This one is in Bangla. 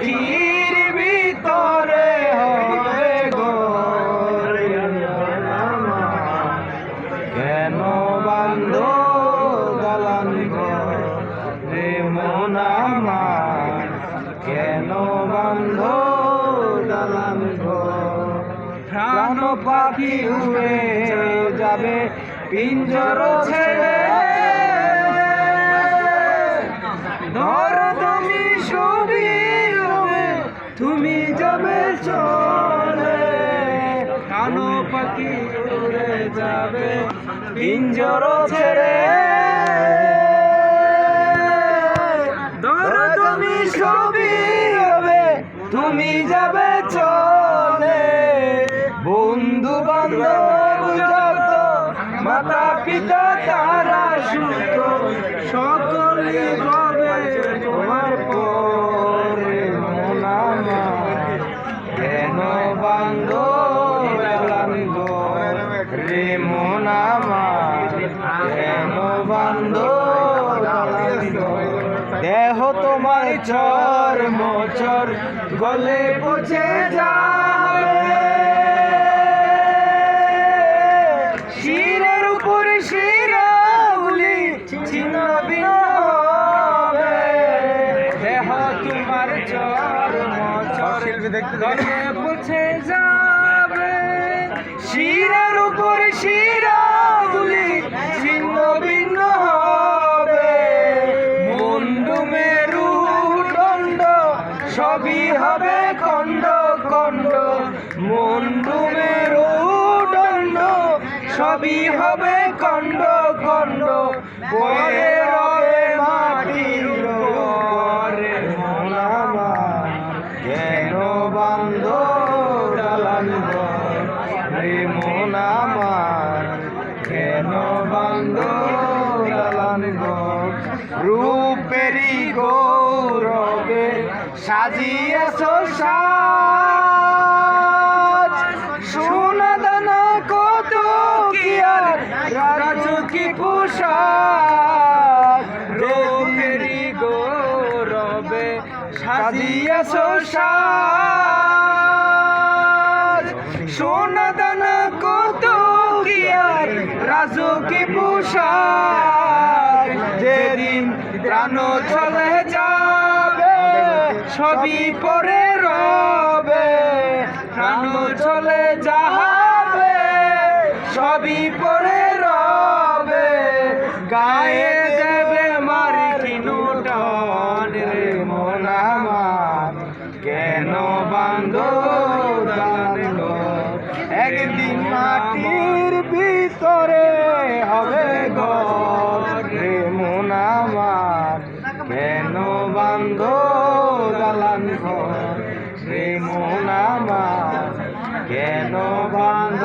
মাটির ভিতরে হবে ঘর। কেন বান্ধ দালান ঘর রে মন আমার, কেন বান্ধ দালান ঘর। প্রাণ পাখি উড়ে যাবে পিঞ্জর ছেড়ে, ধর তুমি ছবি হবে তুমি যাবে চলে। প্রাণ পাখি উড়ে যাবে পিঞ্জর ছেড়ে, ধর তুমি ছবি হবে তুমি যাবে চলে। বন্ধু বান্ধব যত মাতা পিতা তারা সুত সকলে হবে তোমার পরে। মন আমার কেন বান্ধ দালান ঘর রে মন আমার, কেন বান্ধ দালান ঘর। দেহ তোমার চর মোচর গলে পচে যাবে, শিরের উপরে শিরাগুলি ছিন্ন ভিন্ন হবে। দেহ তোমার চর মোচর গলে পচে যাবে, শিরের উপরে শিরাগুলি ছিন্ন ভিন্ন হবে। মুন্ডু মেরু দণ্ড সবই হবে খণ্ড খণ্ড, মুন্ডু মেরু দণ্ড সবই হবে খণ্ড খণ্ড। পরে রবে মাটির উপরে। মন আমার কেন বান্ধ দালান ঘর রে মন আমার, কেন বান্ধ দালান ঘর। রূপেরি গৌরবে সাজিয়েছ সাজ, সোনা দানা কত কি আর রাজকী পোশাক। রূপেরি গৌরবে সাজিয়েছ সাজ, সোনা দানা কত কি আর রাজকী পোশাক। যেদিন প্রাণ চলে যাবে সবই পরে রবে, প্রাণ চলে যাবে সবই পরে রবে। গায়ে দেবে মার্কিনো টান রে মন আমার, কেন বান্ধ দালান ঘর। একদিন মাটির ভিতরে হবে ঘর রে মন আমার, কেন বান্ধ দালান ঘর রে মন আমার, কেন বান্ধ